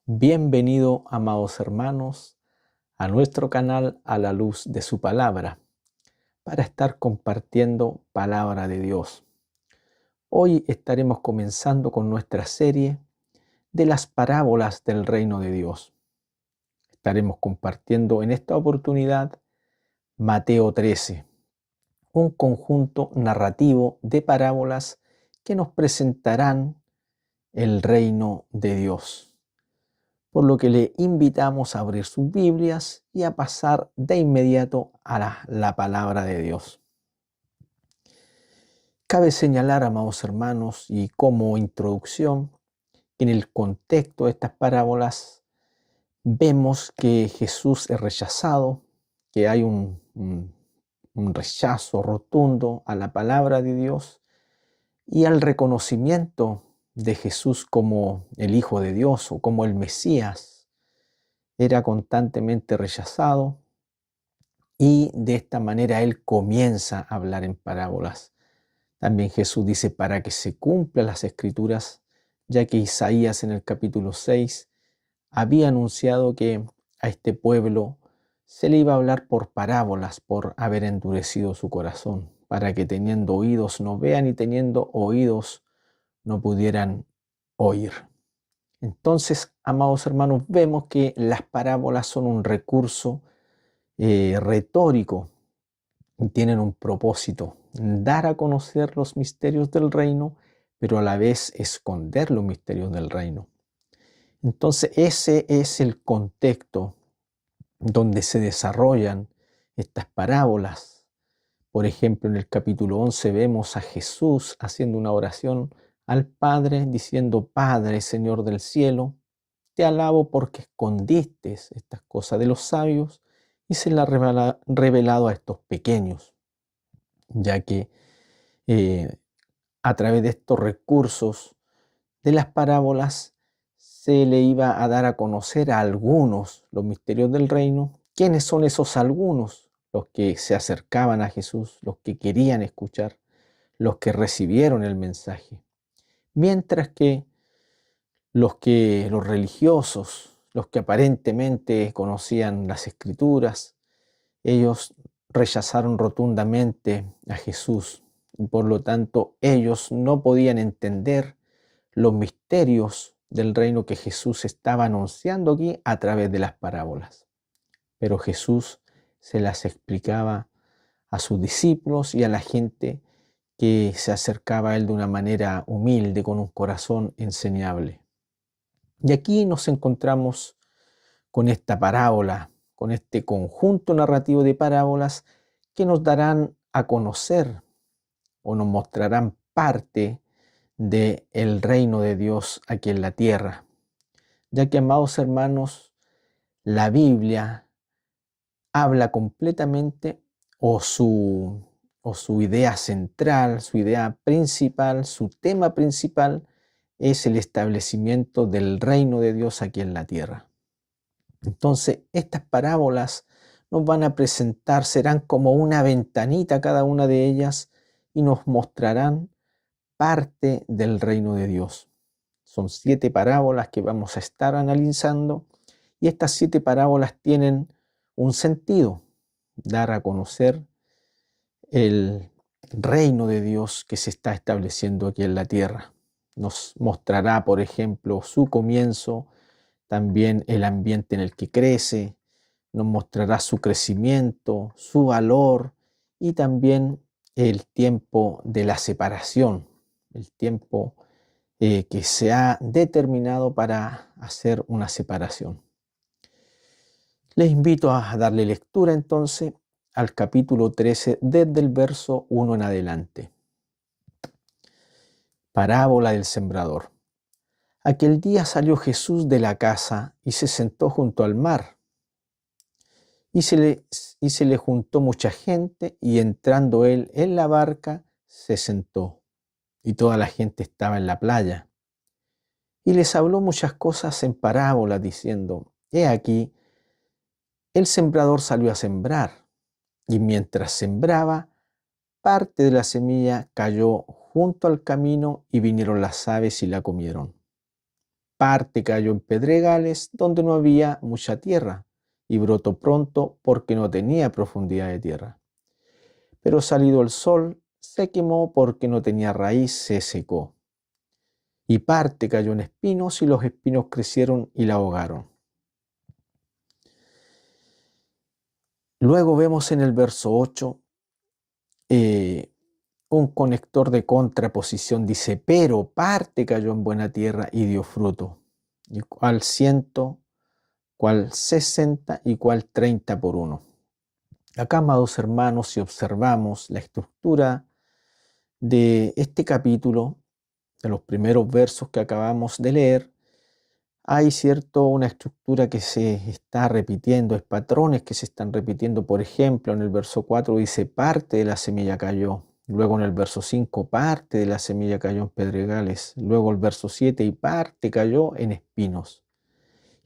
Bienvenido, amados hermanos, a nuestro canal A la Luz de su Palabra, para estar compartiendo Palabra de Dios. Hoy estaremos comenzando con nuestra serie de las parábolas del Reino de Dios. Estaremos compartiendo en esta oportunidad Mateo 13, un conjunto narrativo de parábolas que nos presentarán el Reino de Dios. Por lo que le invitamos a abrir sus Biblias y a pasar de inmediato a la palabra de Dios. Cabe señalar, amados hermanos, y como introducción, en el contexto de estas parábolas vemos que Jesús es rechazado, que hay un rechazo rotundo a la palabra de Dios y al reconocimiento de Jesús como el Hijo de Dios o como el Mesías. Era constantemente rechazado y de esta manera él comienza a hablar en parábolas. También Jesús dice para que se cumplan las Escrituras, ya que Isaías en el capítulo 6 había anunciado que a este pueblo se le iba a hablar por parábolas por haber endurecido su corazón, para que teniendo oídos no vean y teniendo oídos no pudieran oír. Entonces, amados hermanos, vemos que las parábolas son un recurso retórico y tienen un propósito: dar a conocer los misterios del reino, pero a la vez esconder los misterios del reino. Entonces, ese es el contexto donde se desarrollan estas parábolas. Por ejemplo, en el capítulo 11 vemos a Jesús haciendo una oración al Padre, diciendo: Padre, Señor del cielo, te alabo porque escondiste estas cosas de los sabios y se las has revelado a estos pequeños, ya que a través de estos recursos de las parábolas se le iba a dar a conocer a algunos los misterios del reino. ¿Quiénes son esos algunos? Los que se acercaban a Jesús, los que querían escuchar, los que recibieron el mensaje. Mientras que los religiosos, los que aparentemente conocían las Escrituras, ellos rechazaron rotundamente a Jesús y por lo tanto ellos no podían entender los misterios del reino que Jesús estaba anunciando aquí a través de las parábolas. Pero Jesús se las explicaba a sus discípulos y a la gente que se acercaba a él de una manera humilde, con un corazón enseñable. Y aquí nos encontramos con esta parábola, con este conjunto narrativo de parábolas que nos darán a conocer o nos mostrarán parte del reino de Dios aquí en la tierra. Ya que, amados hermanos, la Biblia habla completamente o su idea central, su idea principal, su tema principal es el establecimiento del reino de Dios aquí en la tierra. Entonces, estas parábolas nos van a presentar, serán como una ventanita cada una de ellas y nos mostrarán parte del reino de Dios. Son 7 parábolas que vamos a estar analizando y estas 7 parábolas tienen un sentido: dar a conocer el reino de Dios que se está estableciendo aquí en la tierra. Nos mostrará, por ejemplo, su comienzo, también el ambiente en el que crece, nos mostrará su crecimiento, su valor y también el tiempo de la separación, el tiempo que se ha determinado para hacer una separación. Les invito a darle lectura entonces al capítulo 13 desde el verso 1 en adelante. Parábola del sembrador. Aquel día salió Jesús de la casa y se sentó junto al mar. y se le juntó mucha gente, y entrando él en la barca, se sentó, y toda la gente estaba en la playa. Y les habló muchas cosas en parábolas, diciendo: He aquí, el sembrador salió a sembrar, y mientras sembraba, parte de la semilla cayó junto al camino, y vinieron las aves y la comieron. Parte cayó en pedregales, donde no había mucha tierra, y brotó pronto, porque no tenía profundidad de tierra. Pero salido el sol, se quemó, porque no tenía raíz, se secó. Y parte cayó en espinos, y los espinos crecieron y la ahogaron. Luego vemos en el verso 8 un conector de contraposición. Dice: pero parte cayó en buena tierra y dio fruto, y cual 100, cual 60 y cual 30 por uno. Acá, amados hermanos, si observamos la estructura de este capítulo, de los primeros versos que acabamos de leer, hay una estructura que se está repitiendo, es patrones que se están repitiendo. Por ejemplo, en el verso 4 dice: parte de la semilla cayó. Luego en el verso 5, parte de la semilla cayó en pedregales. Luego el verso 7, y parte cayó en espinos.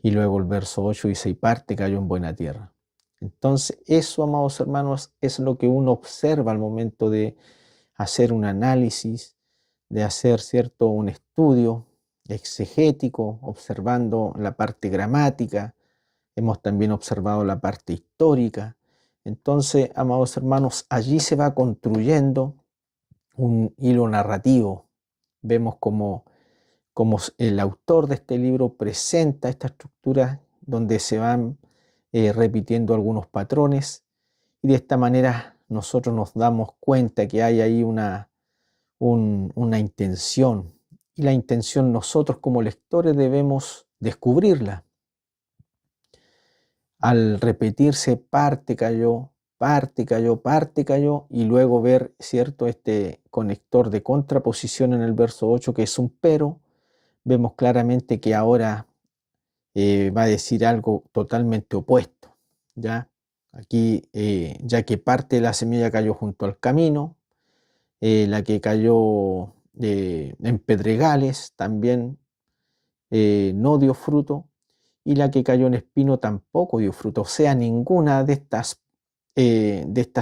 Y luego el verso 8 dice: y parte cayó en buena tierra. Entonces, eso, amados hermanos, es lo que uno observa al momento de hacer un análisis, de hacer un estudio exegético, observando la parte gramática. Hemos también observado la parte histórica. Entonces, amados hermanos, allí se va construyendo un hilo narrativo. Vemos como el autor de este libro presenta esta estructura donde se van repitiendo algunos patrones, y de esta manera nosotros nos damos cuenta que hay ahí una intención, y la intención nosotros como lectores debemos descubrirla. Al repetirse parte cayó, parte cayó, parte cayó, y luego ver este conector de contraposición en el verso 8, que es un pero, vemos claramente que ahora va a decir algo totalmente opuesto. ¿Ya? Aquí, ya que parte de la semilla cayó junto al camino, la que cayó en pedregales también no dio fruto, y la que cayó en espino tampoco dio fruto. O sea, ninguna de estas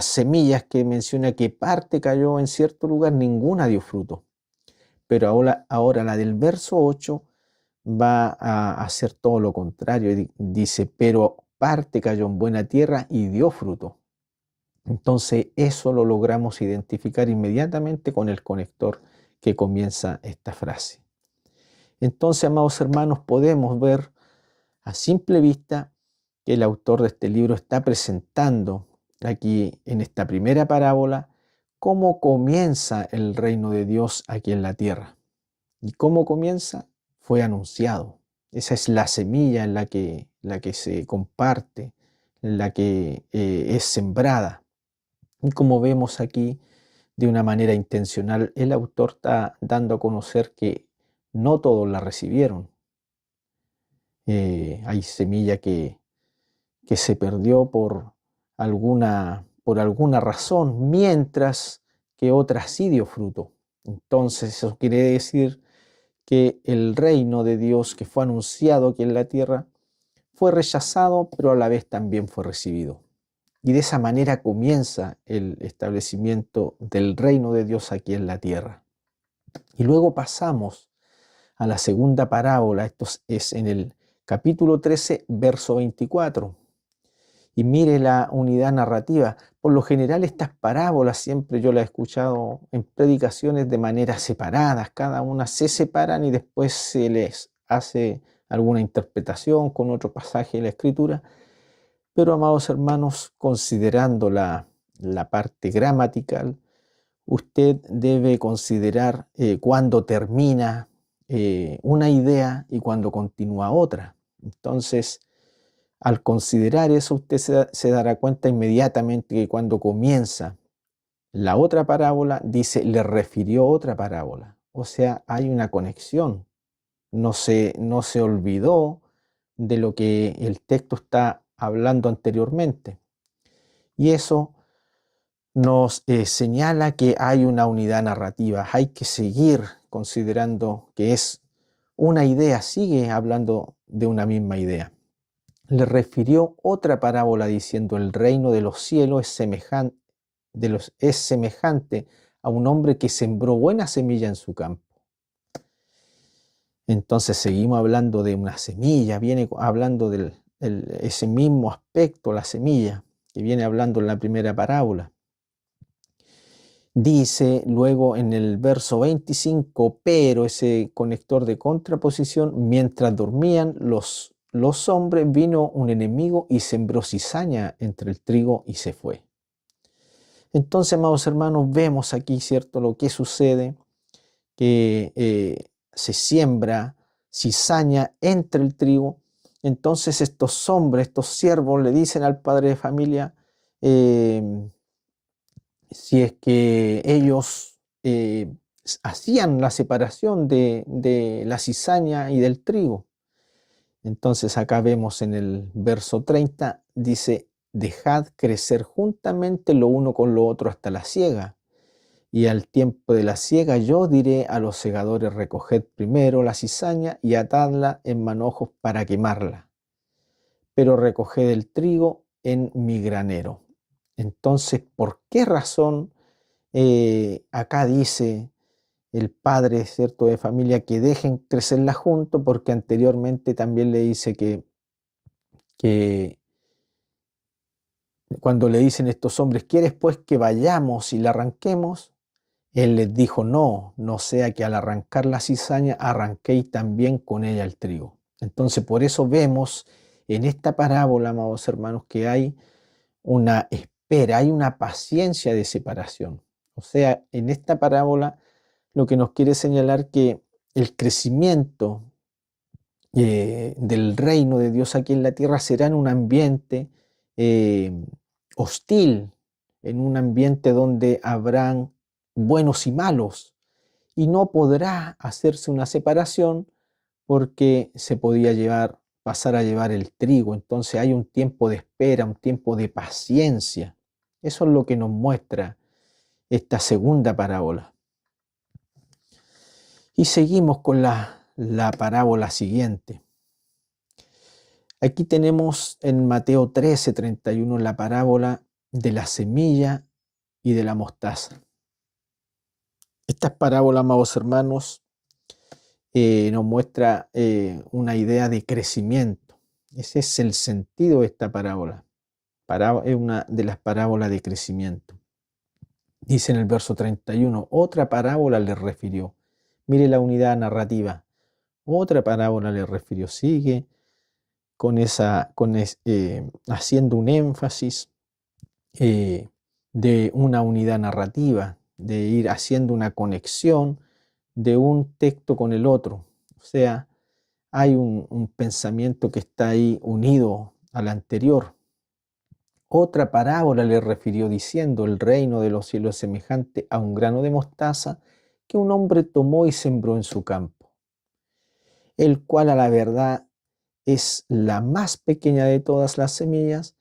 semillas que menciona que parte cayó en cierto lugar, ninguna dio fruto. Pero ahora la del verso 8 va a hacer todo lo contrario. Dice: pero parte cayó en buena tierra y dio fruto. Entonces eso lo logramos identificar inmediatamente con el conector que comienza esta frase. Entonces, amados hermanos, podemos ver a simple vista que el autor de este libro está presentando aquí en esta primera parábola cómo comienza el reino de Dios aquí en la tierra. ¿Y cómo comienza? Fue anunciado. Esa es la semilla en la que se comparte, en la que es sembrada. Y como vemos aquí, de una manera intencional, el autor está dando a conocer que no todos la recibieron. Hay semilla que se perdió por alguna razón, mientras que otra sí dio fruto. Entonces eso quiere decir que el reino de Dios que fue anunciado aquí en la tierra fue rechazado, pero a la vez también fue recibido. Y de esa manera comienza el establecimiento del reino de Dios aquí en la tierra. Y luego pasamos a la segunda parábola. Esto es en el capítulo 13, verso 24. Y mire la unidad narrativa. Por lo general estas parábolas siempre yo las he escuchado en predicaciones de manera separadas. Cada una se separan y después se les hace alguna interpretación con otro pasaje de la Escritura. Pero, amados hermanos, considerando la parte gramatical, usted debe considerar cuándo termina una idea y cuándo continúa otra. Entonces, al considerar eso, usted se dará cuenta inmediatamente que cuando comienza la otra parábola, dice: le refirió otra parábola. O sea, hay una conexión. No se olvidó de lo que el texto está hablando anteriormente. Y eso nos señala que hay una unidad narrativa. Hay que seguir considerando que es una idea, sigue hablando de una misma idea. Le refirió otra parábola diciendo: el reino de los cielos es semejante a un hombre que sembró buena semilla en su campo. Entonces seguimos hablando de una semilla, viene hablando de ese mismo aspecto, la semilla, que viene hablando en la primera parábola. Dice luego en el verso 25, pero ese conector de contraposición, mientras dormían los hombres, vino un enemigo y sembró cizaña entre el trigo y se fue. Entonces, amados hermanos, vemos aquí, ¿cierto?, lo que sucede, que se siembra cizaña entre el trigo. Entonces estos hombres, estos siervos, le dicen al padre de familia, si es que ellos hacían la separación de la cizaña y del trigo. Entonces acá vemos en el verso 30, dice: dejad crecer juntamente lo uno con lo otro hasta la siega. Y al tiempo de la siega yo diré a los segadores: recoged primero la cizaña y atadla en manojos para quemarla, pero recoged el trigo en mi granero. Entonces, ¿por qué razón acá dice el padre, ¿cierto?, de familia que dejen crecerla junto? Porque anteriormente también le dice que cuando le dicen estos hombres: ¿quieres pues que vayamos y la arranquemos? Él les dijo: no sea que al arrancar la cizaña arranquéis también con ella el trigo. Entonces, por eso vemos en esta parábola, amados hermanos, que hay una espera, hay una paciencia de separación. O sea, en esta parábola lo que nos quiere señalar que el crecimiento del reino de Dios aquí en la tierra será en un ambiente hostil, en un ambiente donde habrán buenos y malos, y no podrá hacerse una separación porque se podía pasar a llevar el trigo. Entonces hay un tiempo de espera, un tiempo de paciencia. Eso es lo que nos muestra esta segunda parábola. Y seguimos con la parábola siguiente. Aquí tenemos en Mateo 13:31 la parábola de la semilla y de la mostaza. Estas parábolas, amados hermanos, nos muestra una idea de crecimiento. Ese es el sentido de esta parábola. Es una de las parábolas de crecimiento. Dice en el verso 31, otra parábola le refirió. Mire la unidad narrativa. Otra parábola le refirió. Sigue haciendo un énfasis de una unidad narrativa, de ir haciendo una conexión de un texto con el otro. O sea, hay un pensamiento que está ahí unido al anterior. Otra parábola le refirió diciendo: el reino de los cielos es semejante a un grano de mostaza que un hombre tomó y sembró en su campo, el cual a la verdad es la más pequeña de todas las semillas,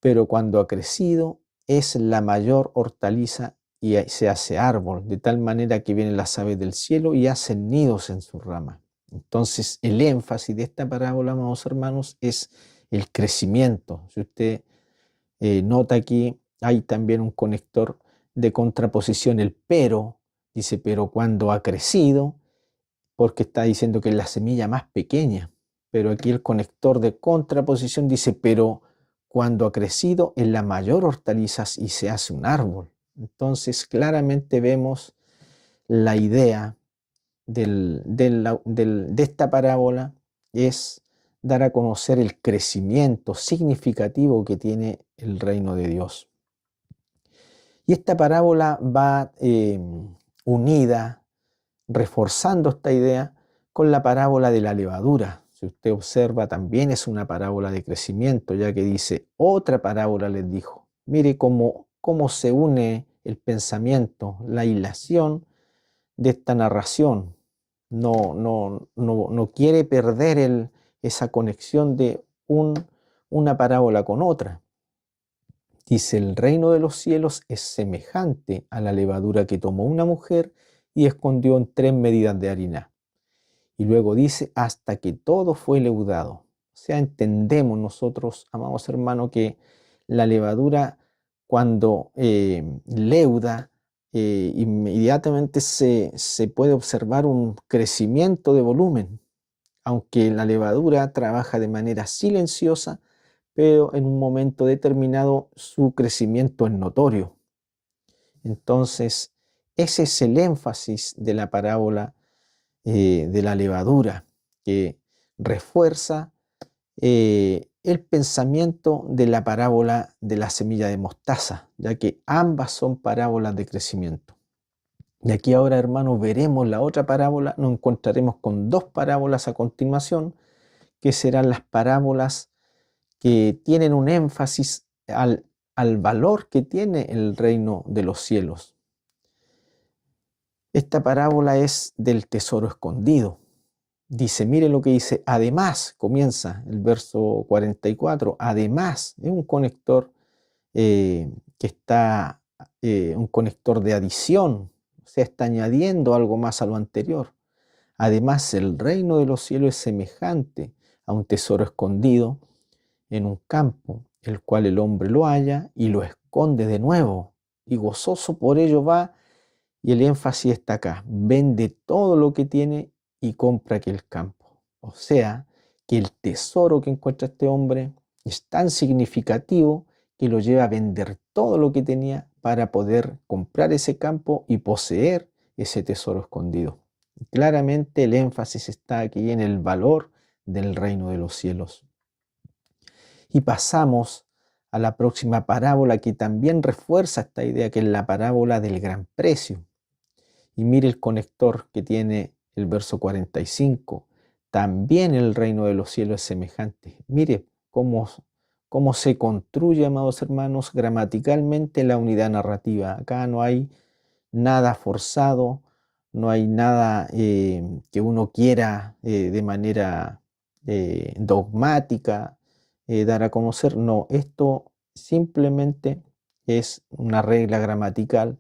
pero cuando ha crecido es la mayor hortaliza y se hace árbol, de tal manera que vienen las aves del cielo y hacen nidos en su rama. Entonces, el énfasis de esta parábola, amados hermanos, es el crecimiento. Si usted nota aquí, hay también un conector de contraposición, el pero, dice: pero cuando ha crecido, porque está diciendo que es la semilla más pequeña. Pero aquí el conector de contraposición dice: pero cuando ha crecido es la mayor hortaliza y se hace un árbol. Entonces claramente vemos la idea de esta parábola es dar a conocer el crecimiento significativo que tiene el reino de Dios. Y esta parábola va unida, reforzando esta idea con la parábola de la levadura. Si usted observa, también es una parábola de crecimiento, ya que dice: otra parábola les dijo. Mire cómo se une el pensamiento, la hilación de esta narración. No quiere perder esa conexión de una parábola con otra. Dice, el reino de los cielos es semejante a la levadura que tomó una mujer y escondió en 3 medidas de harina. Y luego dice, hasta que todo fue leudado. O sea, entendemos nosotros, amados hermanos, que la levadura cuando leuda, inmediatamente se puede observar un crecimiento de volumen, aunque la levadura trabaja de manera silenciosa, pero en un momento determinado su crecimiento es notorio. Entonces, ese es el énfasis de la parábola de la levadura, que refuerza el pensamiento de la parábola de la semilla de mostaza, ya que ambas son parábolas de crecimiento. Y aquí ahora, hermanos, veremos la otra parábola, nos encontraremos con 2 parábolas a continuación, que serán las parábolas que tienen un énfasis al valor que tiene el reino de los cielos. Esta parábola es del tesoro escondido. Dice, mire lo que dice, además, comienza el verso 44, además, es un conector que está, un conector de adición, o sea, está añadiendo algo más a lo anterior. Además, el reino de los cielos es semejante a un tesoro escondido en un campo, el cual el hombre lo halla y lo esconde de nuevo, y gozoso por ello va, y el énfasis está acá, vende todo lo que tiene y compra aquel campo. O sea, que el tesoro que encuentra este hombre es tan significativo que lo lleva a vender todo lo que tenía para poder comprar ese campo y poseer ese tesoro escondido. Claramente el énfasis está aquí en el valor del reino de los cielos. Y pasamos a la próxima parábola que también refuerza esta idea, que es la parábola del gran precio. Y mire el conector que tiene el verso 45. También el reino de los cielos es semejante. Mire cómo se construye, amados hermanos, gramaticalmente la unidad narrativa. Acá no hay nada forzado, no hay nada que uno quiera de manera dogmática dar a conocer. No, esto simplemente es una regla gramatical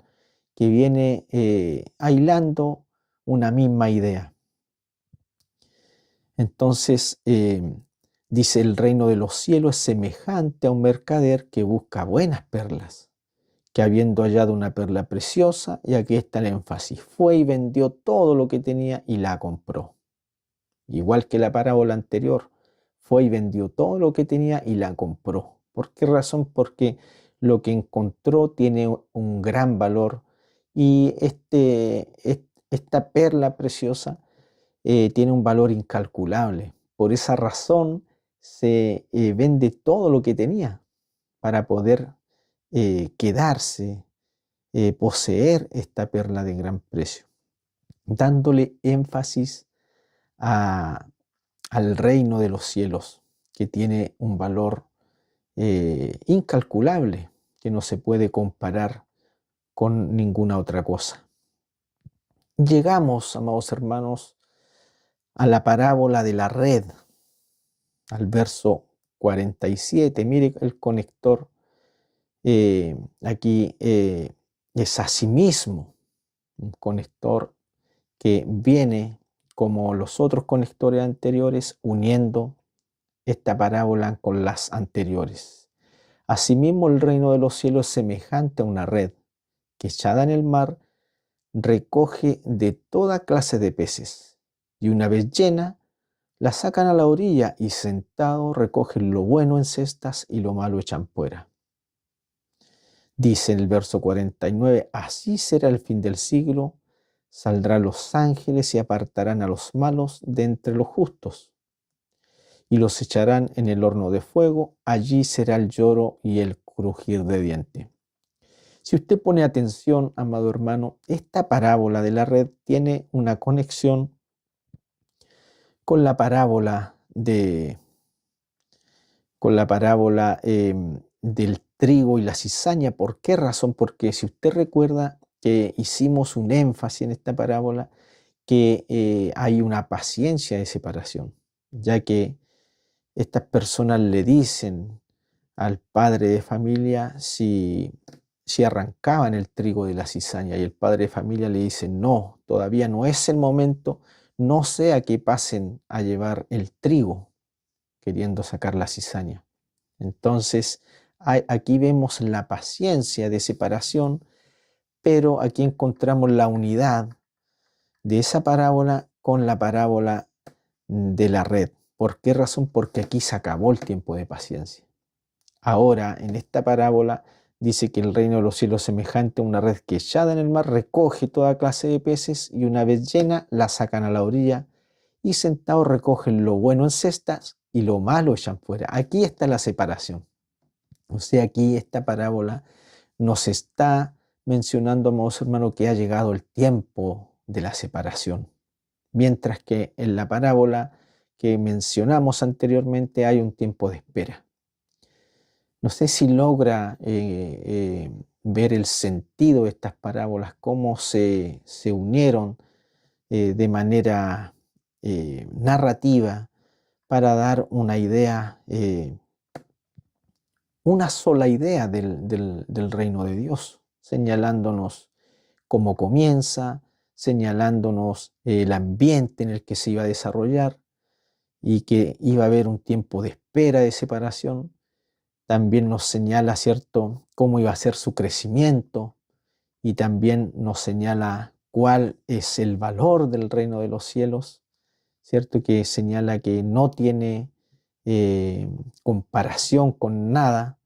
que viene aislando una misma idea. Entonces, dice, el reino de los cielos es semejante a un mercader que busca buenas perlas, que habiendo hallado una perla preciosa, y aquí está el énfasis, fue y vendió todo lo que tenía y la compró. Igual que la parábola anterior, fue y vendió todo lo que tenía y la compró. ¿Por qué razón? Porque lo que encontró tiene un gran valor y esta perla preciosa tiene un valor incalculable. Por esa razón se vende todo lo que tenía para poder quedarse, poseer esta perla de gran precio, dándole énfasis al reino de los cielos, que tiene un valor incalculable, que no se puede comparar con ninguna otra cosa. Llegamos, amados hermanos, a la parábola de la red, al verso 47. Mire el conector aquí es asimismo un conector que viene como los otros conectores anteriores uniendo esta parábola con las anteriores. Asimismo, el reino de los cielos es semejante a una red que echada en el mar recoge de toda clase de peces, y una vez llena, la sacan a la orilla y sentado recogen lo bueno en cestas y lo malo echan fuera. Dice en el verso 49, así será el fin del siglo, saldrán los ángeles y apartarán a los malos de entre los justos, y los echarán en el horno de fuego, allí será el lloro y el crujir de dientes. Si usted pone atención, amado hermano, esta parábola de la red tiene una conexión con la parábola del trigo y la cizaña. ¿Por qué razón? Porque si usted recuerda que hicimos un énfasis en esta parábola, que hay una paciencia de separación, ya que estas personas le dicen al padre de familia si arrancaban el trigo de la cizaña, y el padre de familia le dice, no, todavía no es el momento, no sea que pasen a llevar el trigo, queriendo sacar la cizaña. Entonces, aquí vemos la paciencia de separación, pero aquí encontramos la unidad de esa parábola con la parábola de la red. ¿Por qué razón? Porque aquí se acabó el tiempo de paciencia. Ahora, en esta parábola, dice que el reino de los cielos es semejante a una red que echada en el mar recoge toda clase de peces, y una vez llena la sacan a la orilla, y sentados recogen lo bueno en cestas y lo malo echan fuera. Aquí está la separación. O sea, aquí esta parábola nos está mencionando, amados hermanos, que ha llegado el tiempo de la separación. Mientras que en la parábola que mencionamos anteriormente hay un tiempo de espera. No sé si logra ver el sentido de estas parábolas, cómo se unieron de manera narrativa para dar una idea, una sola idea del reino de Dios, señalándonos cómo comienza, señalándonos el ambiente en el que se iba a desarrollar y que iba a haber un tiempo de espera, de separación. También nos señala, ¿cierto?, cómo iba a ser su crecimiento, y también nos señala cuál es el valor del reino de los cielos, ¿cierto?, que señala que no tiene comparación con nada.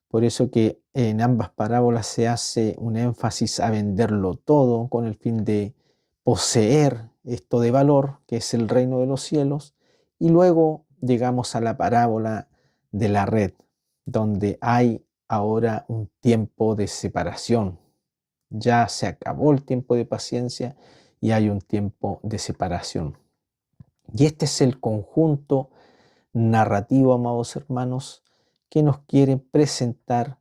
Por eso que en ambas parábolas se hace un énfasis a venderlo todo con el fin de poseer esto de valor, que es el reino de los cielos. Y luego llegamos a la parábola de la red, donde hay ahora un tiempo de separación. Ya se acabó el tiempo de paciencia y hay un tiempo de separación. Y este es el conjunto narrativo, amados hermanos, que nos quiere presentar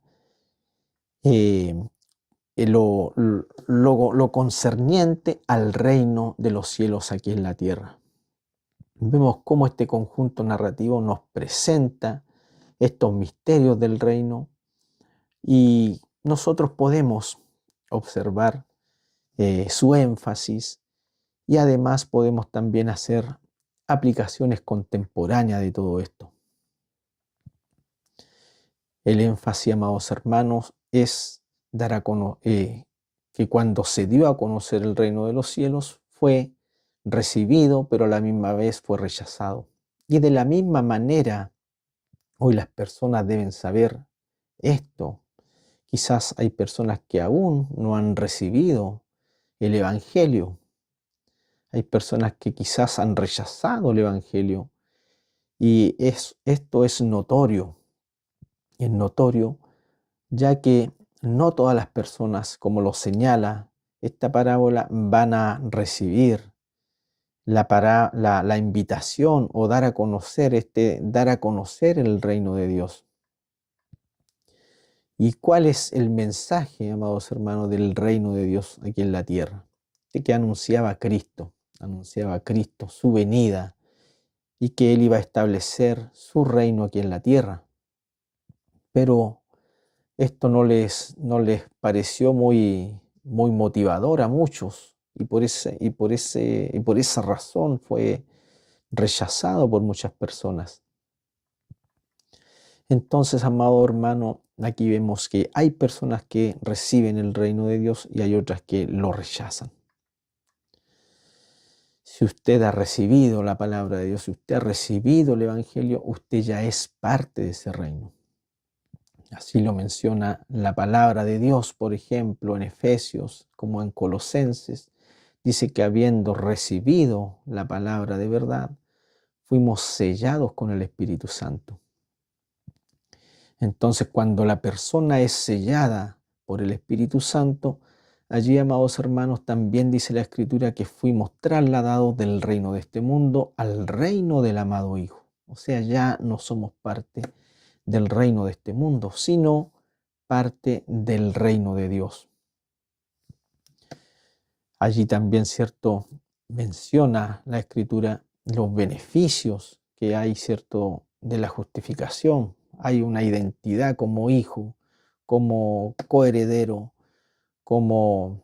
lo concerniente al reino de los cielos aquí en la tierra. Vemos cómo este conjunto narrativo nos presenta estos misterios del reino, y nosotros podemos observar su énfasis, y además podemos también hacer aplicaciones contemporáneas de todo esto. El énfasis, amados hermanos, es dar a que cuando se dio a conocer el reino de los cielos fue recibido, pero a la misma vez fue rechazado. Y de la misma manera, hoy las personas deben saber esto. Quizás hay personas que aún no han recibido el Evangelio. Hay personas que quizás han rechazado el Evangelio, y esto es notorio. Es notorio, ya que no todas las personas, como lo señala esta parábola, van a recibir la invitación o dar a conocer el reino de Dios. ¿Y cuál es el mensaje, amados hermanos, del reino de Dios aquí en la tierra? De que anunciaba Cristo, su venida, y que Él iba a establecer su reino aquí en la tierra. Pero esto no les pareció muy motivador a muchos, y por esa razón fue rechazado por muchas personas. Entonces, amado hermano, aquí vemos que hay personas que reciben el reino de Dios y hay otras que lo rechazan. Si usted ha recibido la palabra de Dios, si usted ha recibido el Evangelio, usted ya es parte de ese reino. Así lo menciona la palabra de Dios, por ejemplo, en Efesios, como en Colosenses. Dice que habiendo recibido la palabra de verdad, fuimos sellados con el Espíritu Santo. Entonces, cuando la persona es sellada por el Espíritu Santo, allí, amados hermanos, también dice la Escritura que fuimos trasladados del reino de este mundo al reino del amado Hijo. O sea, ya no somos parte del reino de este mundo, sino parte del reino de Dios. Allí también, ¿cierto?, menciona la Escritura los beneficios que hay, ¿cierto?, de la justificación. Hay una identidad como hijo, como coheredero, como,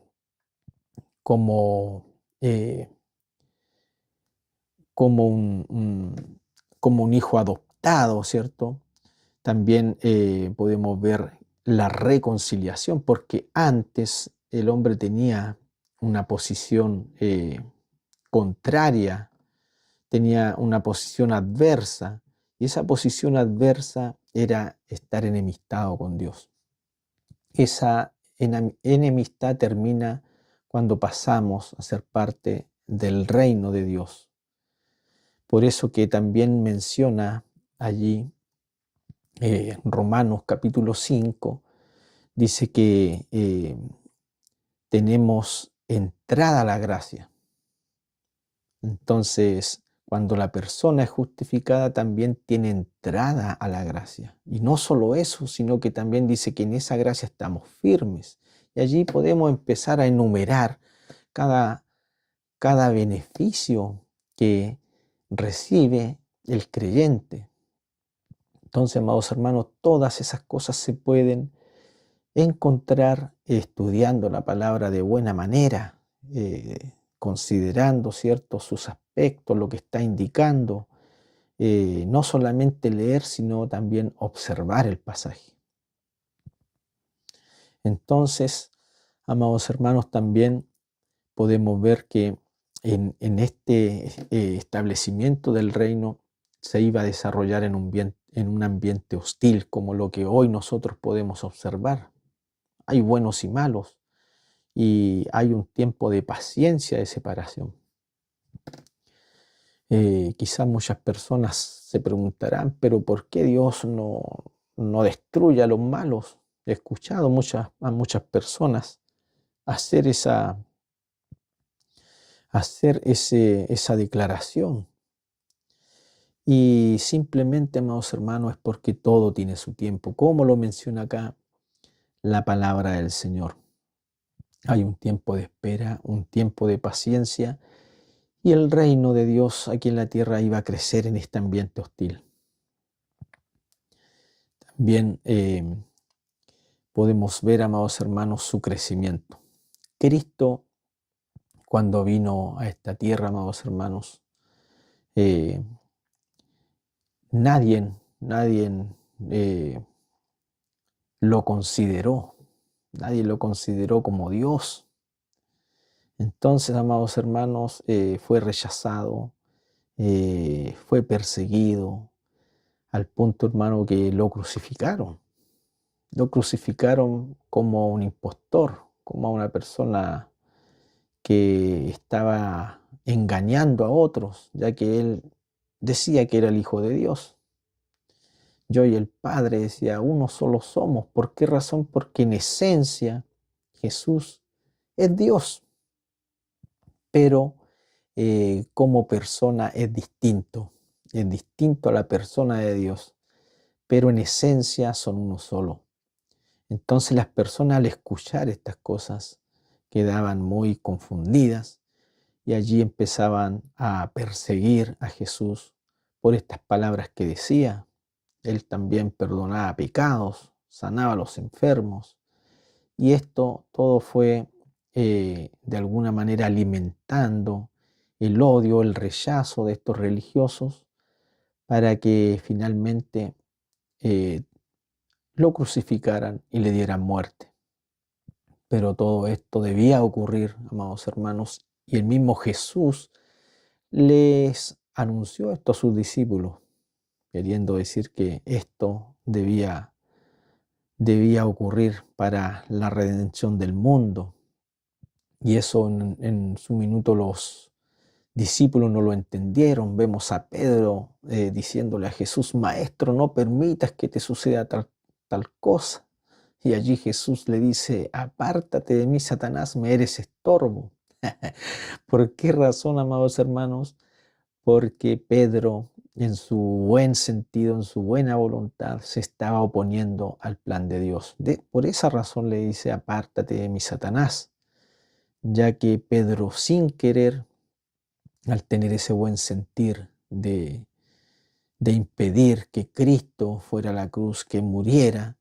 como, eh, como un hijo adoptado, ¿cierto? También podemos ver la reconciliación, porque antes el hombre tenía una posición contraria, tenía una posición adversa, y esa posición adversa era estar enemistado con Dios. Esa enemistad termina cuando pasamos a ser parte del reino de Dios. Por eso que también menciona allí Romanos capítulo 5, dice que tenemos entrada a la gracia. Entonces, cuando la persona es justificada, también tiene entrada a la gracia. Y no solo eso, sino que también dice que en esa gracia estamos firmes. Y allí podemos empezar a enumerar cada, cada beneficio que recibe el creyente. Entonces, amados hermanos, todas esas cosas se pueden encontrar estudiando la palabra de buena manera, considerando, ¿cierto?, sus aspectos, lo que está indicando, no solamente leer, sino también observar el pasaje. Entonces, amados hermanos, también podemos ver que en este establecimiento del reino se iba a desarrollar en un ambiente hostil, como lo que hoy nosotros podemos observar. Hay buenos y malos, y hay un tiempo de paciencia de separación. Quizás muchas personas se preguntarán, pero ¿por qué Dios no destruye a los malos? He escuchado a muchas personas hacer esa declaración. Y simplemente, amados hermanos, es porque todo tiene su tiempo, como lo menciona acá la palabra del Señor. Hay un tiempo de espera, un tiempo de paciencia, y el reino de Dios aquí en la tierra iba a crecer en este ambiente hostil. También podemos ver, amados hermanos, su crecimiento. Cristo, cuando vino a esta tierra, amados hermanos, nadie lo consideró, nadie lo consideró como Dios. Entonces, amados hermanos, fue rechazado, fue perseguido, al punto, hermano, que lo crucificaron. Lo crucificaron como un impostor, como a una persona que estaba engañando a otros, ya que él decía que era el Hijo de Dios. Yo y el Padre, decía, uno solo somos. ¿Por qué razón? Porque en esencia Jesús es Dios, pero como persona es distinto a la persona de Dios, pero en esencia son uno solo. Entonces las personas, al escuchar estas cosas, quedaban muy confundidas y allí empezaban a perseguir a Jesús por estas palabras que decía. Él también perdonaba pecados, sanaba a los enfermos, y esto todo fue de alguna manera alimentando el odio, el rechazo de estos religiosos, para que finalmente eh, lo crucificaran y le dieran muerte. Pero todo esto debía ocurrir, amados hermanos, y el mismo Jesús les anunció esto a sus discípulos, queriendo decir que esto debía ocurrir para la redención del mundo. Y eso en su minuto los discípulos no lo entendieron. Vemos a Pedro diciéndole a Jesús: Maestro, no permitas que te suceda tal cosa. Y allí Jesús le dice: apártate de mí, Satanás, me eres estorbo. ¿Por qué razón, amados hermanos? Porque Pedro, en su buen sentido, en su buena voluntad, se estaba oponiendo al plan de Dios. Por esa razón le dice: apártate de mí, Satanás, ya que Pedro, sin querer, al tener ese buen sentir de impedir que Cristo fuera a la cruz, que muriera.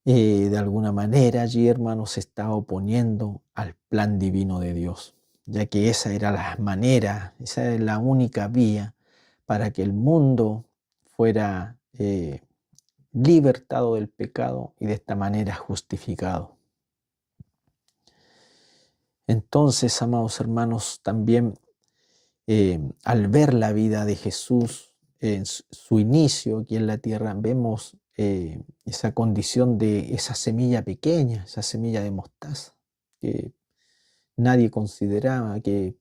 De alguna manera allí, hermanos, se estaba oponiendo al plan divino de Dios, ya que esa era la manera, esa era la única vía para que el mundo fuera libertado del pecado y de esta manera justificado. Entonces, amados hermanos, también al ver la vida de Jesús en su inicio aquí en la tierra, vemos esa condición de esa semilla pequeña, esa semilla de mostaza, que nadie consideraba, que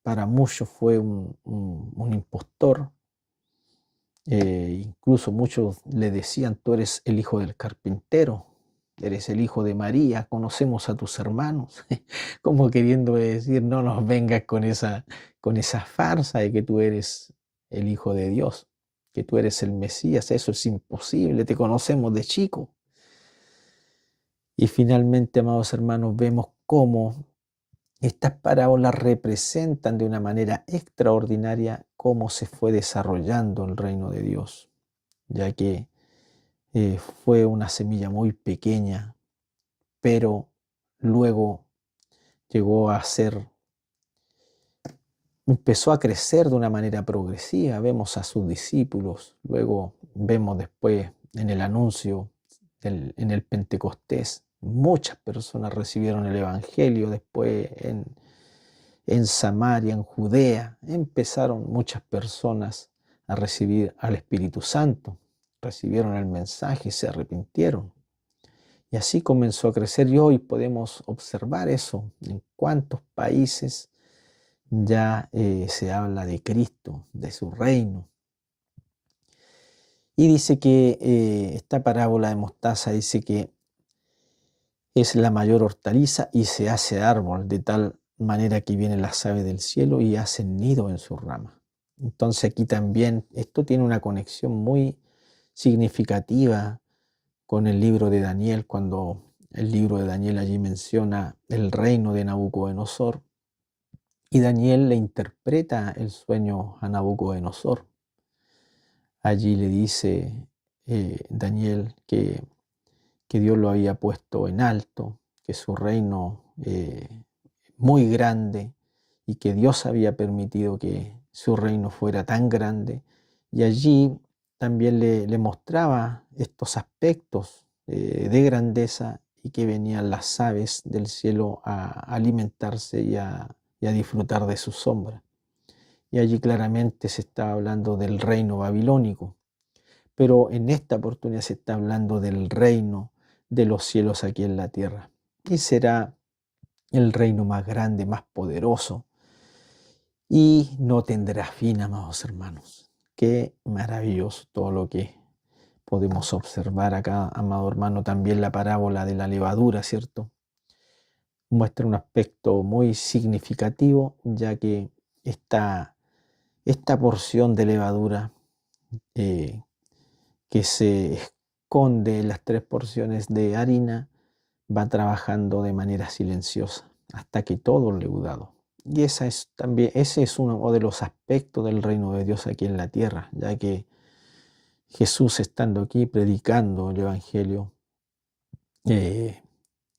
para muchos fue un impostor. Incluso muchos le decían: tú eres el hijo del carpintero, eres el hijo de María, conocemos a tus hermanos, como queriendo decir: no nos vengas con esa farsa de que tú eres el hijo de Dios, que tú eres el Mesías, eso es imposible, te conocemos de chico. Y finalmente, amados hermanos, vemos cómo estas parábolas representan de una manera extraordinaria cómo se fue desarrollando el reino de Dios, ya que fue una semilla muy pequeña, pero luego llegó a ser, empezó a crecer de una manera progresiva. Vemos a sus discípulos, luego vemos después en el anuncio, en el Pentecostés, muchas personas recibieron el Evangelio. Después en Samaria, en Judea, empezaron muchas personas a recibir al Espíritu Santo, recibieron el mensaje y se arrepintieron. Y así comenzó a crecer, y hoy podemos observar eso, en cuántos países ya se habla de Cristo, de su reino. Y dice que esta parábola de mostaza dice que es la mayor hortaliza y se hace árbol, de tal manera que vienen las aves del cielo y hacen nido en sus ramas. Entonces aquí también esto tiene una conexión muy significativa con el libro de Daniel, cuando el libro de Daniel allí menciona el reino de Nabucodonosor, y Daniel le interpreta el sueño a Nabucodonosor. Allí le dice Daniel que Dios lo había puesto en alto, que su reino muy grande, y que Dios había permitido que su reino fuera tan grande. Y allí también le mostraba estos aspectos de grandeza, y que venían las aves del cielo a alimentarse y a disfrutar de su sombra. Y allí claramente se está hablando del reino babilónico. Pero en esta oportunidad se está hablando del reino de los cielos aquí en la tierra. Y será el reino más grande, más poderoso. Y no tendrá fin, amados hermanos. Qué maravilloso todo lo que podemos observar acá, amado hermano. También la parábola de la levadura, ¿cierto? Muestra un aspecto muy significativo, ya que esta porción de levadura que se esconde en las 3 porciones de harina va trabajando de manera silenciosa hasta que todo es leudado. Y ese es uno de los aspectos del reino de Dios aquí en la tierra, ya que Jesús, estando aquí predicando el Evangelio,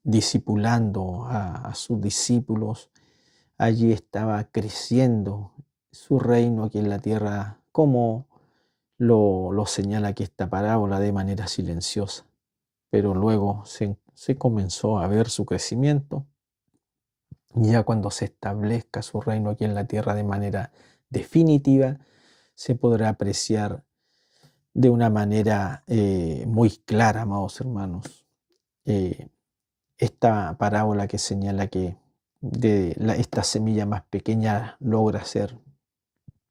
discipulando a sus discípulos, allí estaba creciendo su reino aquí en la tierra, como lo señala aquí esta parábola, de manera silenciosa. Pero luego se comenzó a ver su crecimiento. Ya cuando se establezca su reino aquí en la tierra de manera definitiva, se podrá apreciar de una manera muy clara, amados hermanos, esta parábola que señala que esta semilla más pequeña logra ser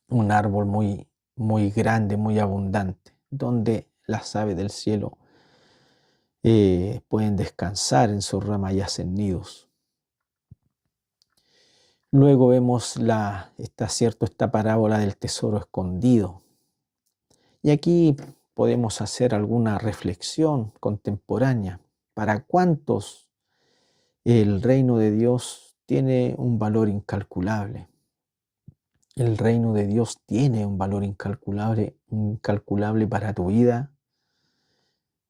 un árbol muy, muy grande, muy abundante, donde las aves del cielo pueden descansar en sus ramas y hacen nidos. Luego vemos esta parábola del tesoro escondido. Y aquí podemos hacer alguna reflexión contemporánea. ¿Para cuántos el reino de Dios tiene un valor incalculable? el reino de Dios tiene un valor incalculable para tu vida.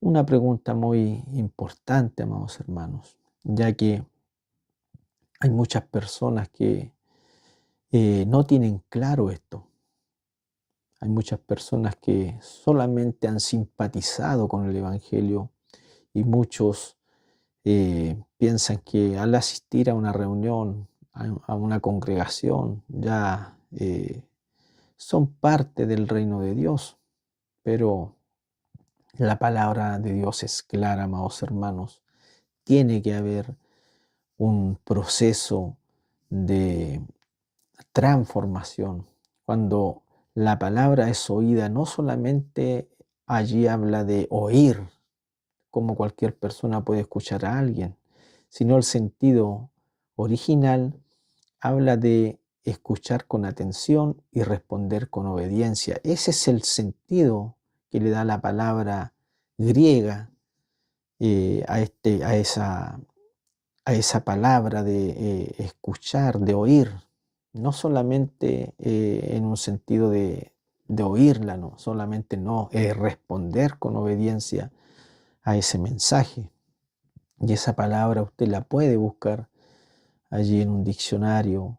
Una pregunta muy importante, amados hermanos, ya que hay muchas personas que no tienen claro esto. Hay muchas personas que solamente han simpatizado con el Evangelio y muchos piensan que al asistir a una reunión, a una congregación, ya son parte del reino de Dios. Pero la palabra de Dios es clara, amados hermanos. Tiene que haber un proceso de transformación. Cuando la palabra es oída, no solamente allí habla de oír, como cualquier persona puede escuchar a alguien, sino el sentido original habla de escuchar con atención y responder con obediencia. Ese es el sentido que le da la palabra griega a esa palabra de escuchar, de oír, no solamente en un sentido de oírla, no, solamente no, es responder con obediencia a ese mensaje. Y esa palabra usted la puede buscar allí en un diccionario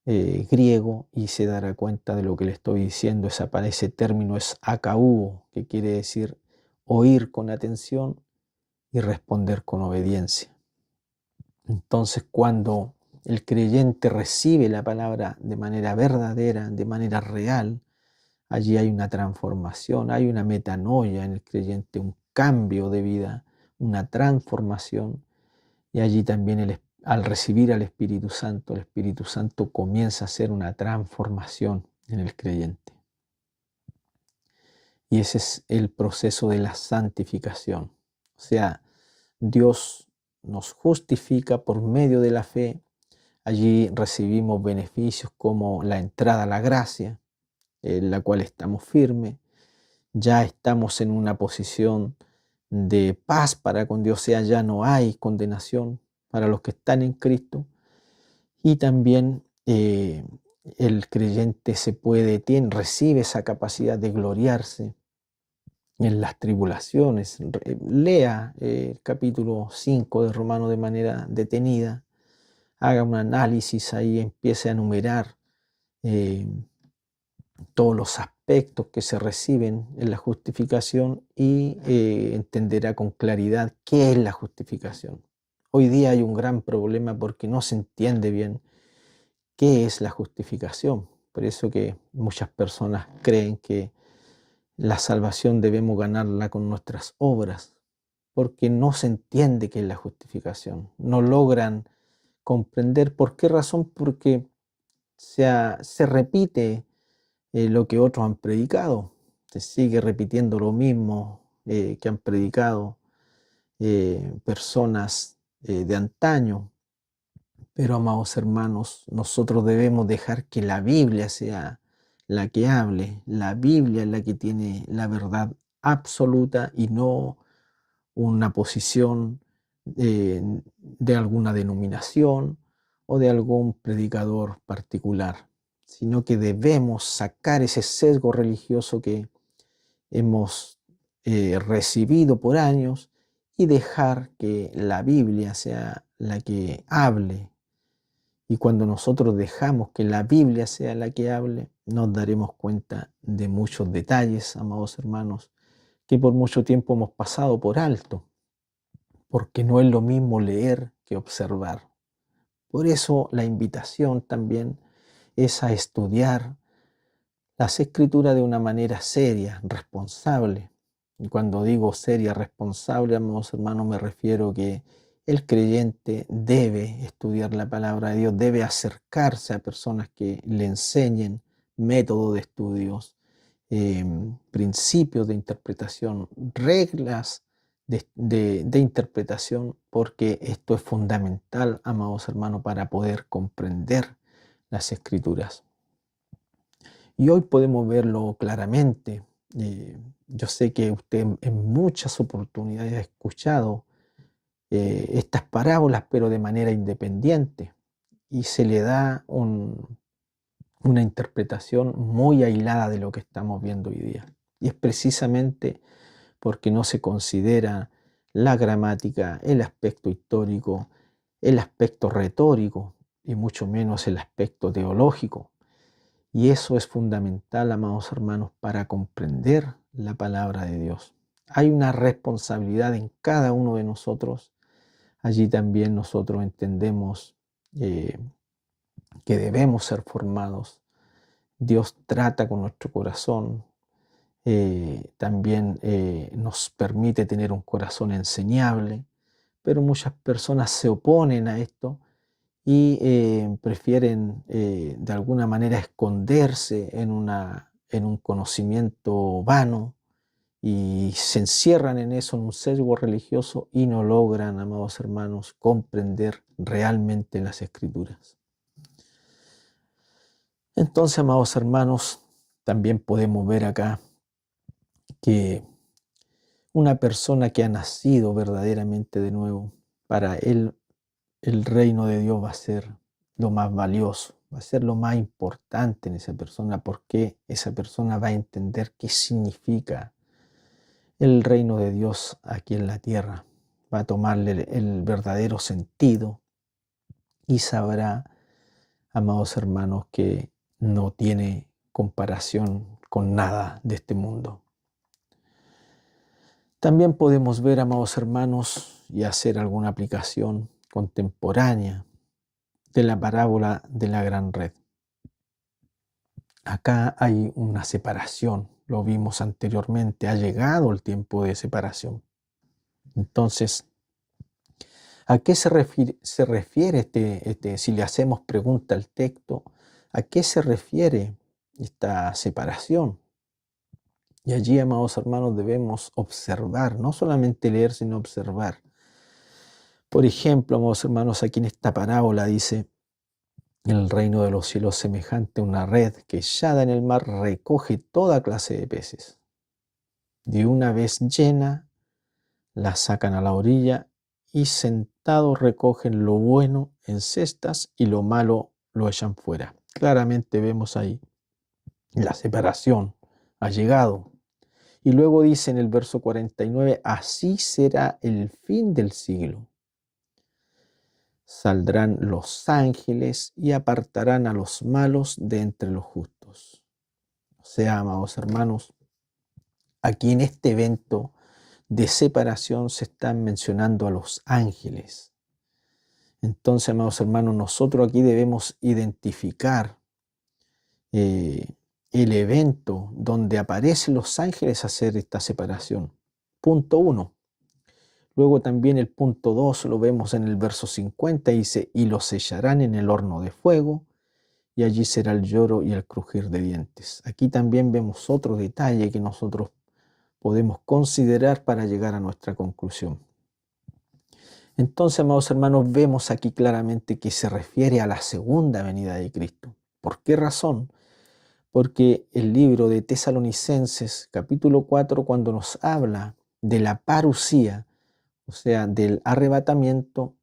griego y se dará cuenta de lo que le estoy diciendo. Ese término es akauo, que quiere decir oír con atención y responder con obediencia. Entonces, cuando el creyente recibe la palabra de manera verdadera, de manera real, allí hay una transformación, hay una metanoia en el creyente, un cambio de vida, una transformación. Y allí también al recibir al Espíritu Santo, el Espíritu Santo comienza a hacer una transformación en el creyente. Y ese es el proceso de la santificación. O sea, Dios nos justifica por medio de la fe. Allí recibimos beneficios como la entrada a la gracia, en la cual estamos firmes. Ya estamos en una posición de paz para con Dios, o sea, ya no hay condenación para los que están en Cristo. Y también el creyente recibe esa capacidad de gloriarse en las tribulaciones. Lea el capítulo 5 de Romanos de manera detenida, haga un análisis ahí, empiece a enumerar eh, todos los aspectos que se reciben en la justificación y entenderá con claridad qué es la justificación. Hoy día hay un gran problema porque no se entiende bien qué es la justificación. Por eso que muchas personas creen que la salvación debemos ganarla con nuestras obras, porque no se entiende qué es la justificación. No logran comprender por qué razón, porque se repite lo que otros han predicado. Se sigue repitiendo lo mismo que han predicado personas de antaño. Pero, amados hermanos, nosotros debemos dejar que la Biblia sea la que hable. La Biblia es la que tiene la verdad absoluta y no una posición de alguna denominación o de algún predicador particular, sino que debemos sacar ese sesgo religioso que hemos recibido por años y dejar que la Biblia sea la que hable. Y cuando nosotros dejamos que la Biblia sea la que hable, nos daremos cuenta de muchos detalles, amados hermanos, que por mucho tiempo hemos pasado por alto, porque no es lo mismo leer que observar. Por eso la invitación también es a estudiar las escrituras de una manera seria, responsable. Y cuando digo seria, responsable, amados hermanos, me refiero que el creyente debe estudiar la palabra de Dios, debe acercarse a personas que le enseñen métodos de estudios, principios de interpretación, reglas de interpretación, porque esto es fundamental, amados hermanos, para poder comprender las escrituras. Y hoy podemos verlo claramente. Yo sé que usted en muchas oportunidades ha escuchado estas parábolas, pero de manera independiente. Y se le da una interpretación muy aislada de lo que estamos viendo hoy día. Y es precisamente porque no se considera la gramática, el aspecto histórico, el aspecto retórico y mucho menos el aspecto teológico. Y eso es fundamental, amados hermanos, para comprender la palabra de Dios. Hay una responsabilidad en cada uno de nosotros. Allí también nosotros entendemos que debemos ser formados. Dios trata con nuestro corazón. También nos permite tener un corazón enseñable, pero muchas personas se oponen a esto y prefieren de alguna manera esconderse en un conocimiento vano y se encierran en eso, en un sesgo religioso y no logran, amados hermanos, comprender realmente las Escrituras. Entonces, amados hermanos, también podemos ver acá que una persona que ha nacido verdaderamente de nuevo, para él el reino de Dios va a ser lo más valioso, va a ser lo más importante en esa persona, porque esa persona va a entender qué significa el reino de Dios aquí en la tierra, va a tomarle el verdadero sentido y sabrá, amados hermanos, que no tiene comparación con nada de este mundo. También podemos ver, amados hermanos, y hacer alguna aplicación contemporánea de la parábola de la gran red. Acá hay una separación, lo vimos anteriormente, ha llegado el tiempo de separación. Entonces, ¿a qué se refiere si le hacemos pregunta al texto, a qué se refiere esta separación? Y allí, amados hermanos, debemos observar, no solamente leer, sino observar. Por ejemplo, amados hermanos, aquí en esta parábola dice: el reino de los cielos semejante a una red que echada en el mar recoge toda clase de peces. Y una vez llena, la sacan a la orilla y sentados recogen lo bueno en cestas y lo malo lo echan fuera. Claramente vemos ahí la separación, ha llegado. Y luego dice en el verso 49, así será el fin del siglo. Saldrán los ángeles y apartarán a los malos de entre los justos. O sea, amados hermanos, aquí en este evento de separación se están mencionando a los ángeles. Entonces, amados hermanos, nosotros aquí debemos identificar el evento donde aparecen los ángeles a hacer esta separación. Punto 1. Luego también el punto 2 lo vemos en el verso 50, dice, y los sellarán en el horno de fuego, y allí será el lloro y el crujir de dientes. Aquí también vemos otro detalle que nosotros podemos considerar para llegar a nuestra conclusión. Entonces, amados hermanos, vemos aquí claramente que se refiere a la segunda venida de Cristo. ¿Por qué razón? Porque el libro de Tesalonicenses, capítulo 4, cuando nos habla de la parusía, o sea, del arrebatamiento,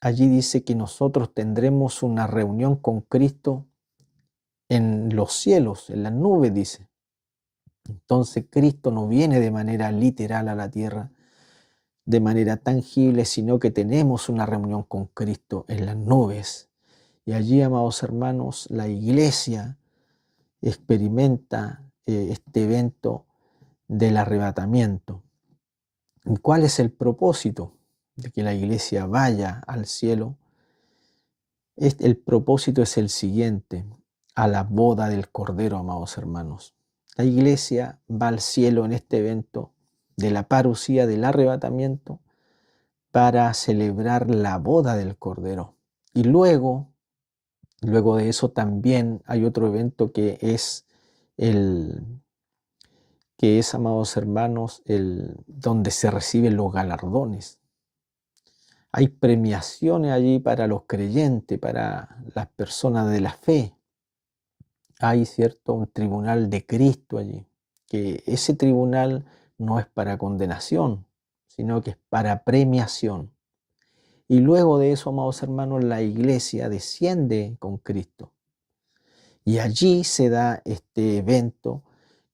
allí dice que nosotros tendremos una reunión con Cristo en los cielos, en las nubes, dice. Entonces Cristo no viene de manera literal a la tierra, de manera tangible, sino que tenemos una reunión con Cristo en las nubes. Y allí, amados hermanos, la iglesia experimenta este evento del arrebatamiento. ¿Y cuál es el propósito de que la iglesia vaya al cielo? El propósito es el siguiente: a la boda del Cordero, amados hermanos. La iglesia va al cielo en este evento de la parusía, del arrebatamiento, para celebrar la boda del Cordero. Y luego de eso también hay otro evento amados hermanos, donde se reciben los galardones. Hay premiaciones allí para los creyentes, para las personas de la fe. Hay, cierto, un tribunal de Cristo allí, que ese tribunal no es para condenación, sino que es para premiación. Y luego de eso, amados hermanos, la iglesia desciende con Cristo. Y allí se da este evento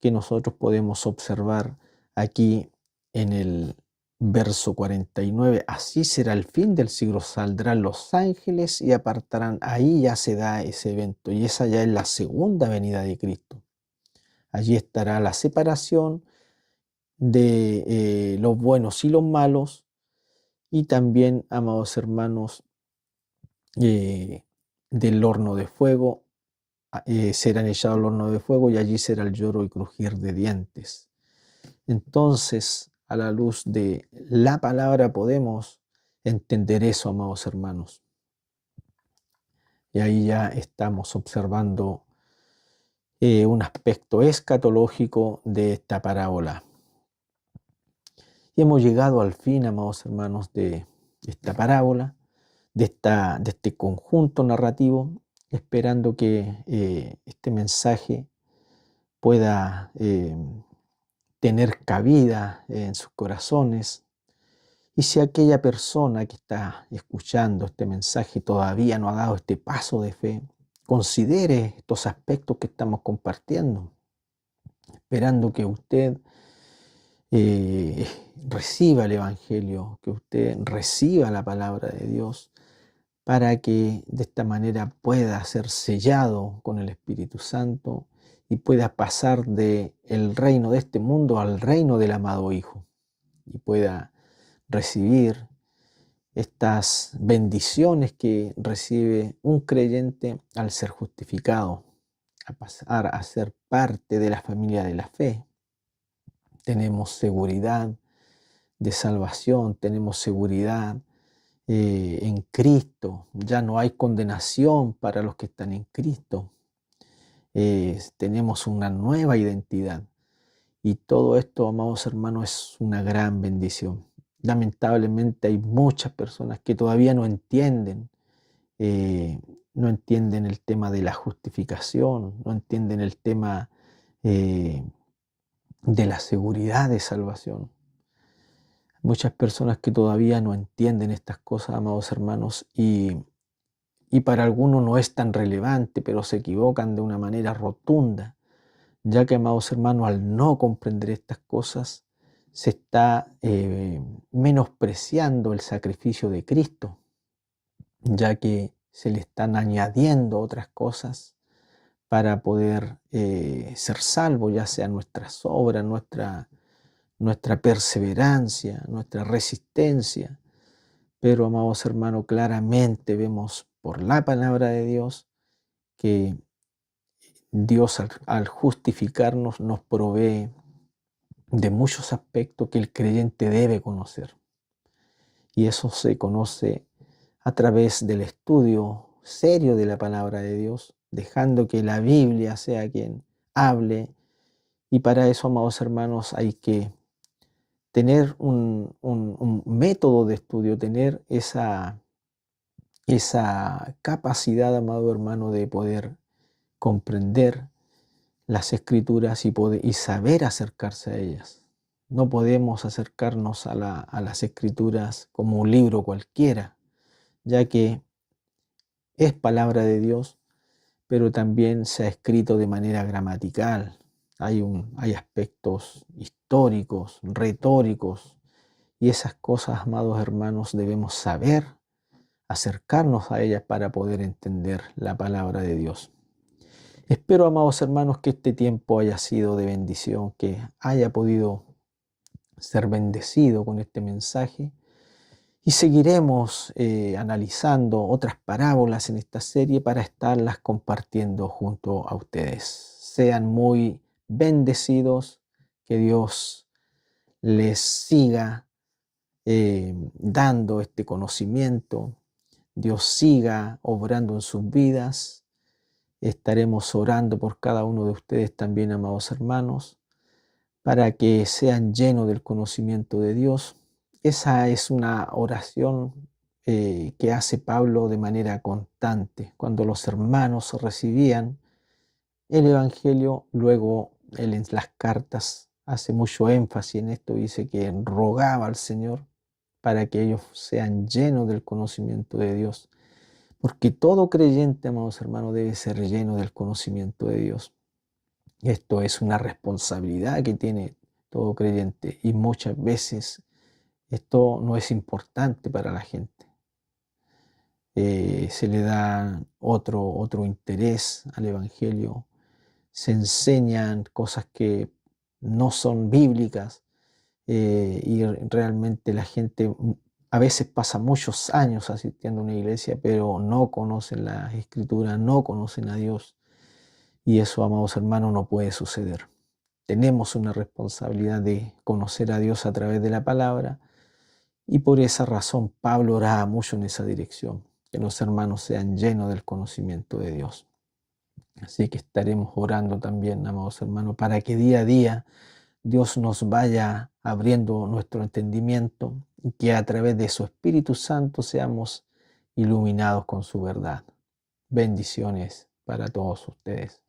que nosotros podemos observar aquí en el verso 49. Así será el fin del siglo, saldrán los ángeles y apartarán. Ahí ya se da ese evento y esa ya es la segunda venida de Cristo. Allí estará la separación de los buenos y los malos, y también, amados hermanos, del horno de fuego. Serán echados al horno de fuego y allí será el lloro y crujir de dientes. Entonces, a la luz de la palabra podemos entender eso, amados hermanos. Y ahí ya estamos observando un aspecto escatológico de esta parábola. Y hemos llegado al fin, amados hermanos, de esta parábola, de este conjunto narrativo, esperando que este mensaje pueda tener cabida en sus corazones. Y si aquella persona que está escuchando este mensaje todavía no ha dado este paso de fe, considere estos aspectos que estamos compartiendo, esperando que usted eh, reciba el Evangelio, que usted reciba la palabra de Dios, para que de esta manera pueda ser sellado con el Espíritu Santo y pueda pasar del reino de este mundo al reino del amado Hijo, y pueda recibir estas bendiciones que recibe un creyente al ser justificado, a pasar a ser parte de la familia de la fe. Tenemos seguridad de salvación, tenemos seguridad en Cristo. Ya no hay condenación para los que están en Cristo. Tenemos una nueva identidad. Y todo esto, amados hermanos, es una gran bendición. Lamentablemente hay muchas personas que todavía no entienden el tema de la justificación, no entienden el tema de la seguridad de salvación. Muchas personas que todavía no entienden estas cosas, amados hermanos, y para algunos no es tan relevante, pero se equivocan de una manera rotunda, ya que, amados hermanos, al no comprender estas cosas, se está menospreciando el sacrificio de Cristo, ya que se le están añadiendo otras cosas para poder ser salvo, ya sea nuestras obras, nuestra perseverancia, nuestra resistencia. Pero, amados hermanos, claramente vemos por la palabra de Dios que Dios al justificarnos nos provee de muchos aspectos que el creyente debe conocer. Y eso se conoce a través del estudio serio de la palabra de Dios, dejando que la Biblia sea quien hable. Y para eso, amados hermanos, hay que tener un método de estudio, tener esa capacidad, amado hermano, de poder comprender las Escrituras y saber acercarse a ellas. No podemos acercarnos a las Escrituras como un libro cualquiera, ya que es palabra de Dios, pero también se ha escrito de manera gramatical. Hay aspectos históricos, retóricos, y esas cosas, amados hermanos, debemos saber acercarnos a ellas para poder entender la palabra de Dios. Espero, amados hermanos, que este tiempo haya sido de bendición, que haya podido ser bendecido con este mensaje, y seguiremos analizando otras parábolas en esta serie para estarlas compartiendo junto a ustedes. Sean muy bendecidos, que Dios les siga dando este conocimiento, Dios siga obrando en sus vidas. Estaremos orando por cada uno de ustedes también, amados hermanos, para que sean llenos del conocimiento de Dios. Esa es una oración que hace Pablo de manera constante. Cuando los hermanos recibían el Evangelio, luego él en las cartas hace mucho énfasis en esto, dice que rogaba al Señor para que ellos sean llenos del conocimiento de Dios. Porque todo creyente, amados hermanos, debe ser lleno del conocimiento de Dios. Esto es una responsabilidad que tiene todo creyente y muchas veces esto no es importante para la gente. Se le da otro interés al Evangelio, se enseñan cosas que no son bíblicas y realmente la gente a veces pasa muchos años asistiendo a una iglesia, pero no conocen las Escrituras, no conocen a Dios. Y eso, amados hermanos, no puede suceder. Tenemos una responsabilidad de conocer a Dios a través de la palabra y por esa razón Pablo oraba mucho en esa dirección, que los hermanos sean llenos del conocimiento de Dios. Así que estaremos orando también, amados hermanos, para que día a día Dios nos vaya abriendo nuestro entendimiento y que a través de su Espíritu Santo seamos iluminados con su verdad. Bendiciones para todos ustedes.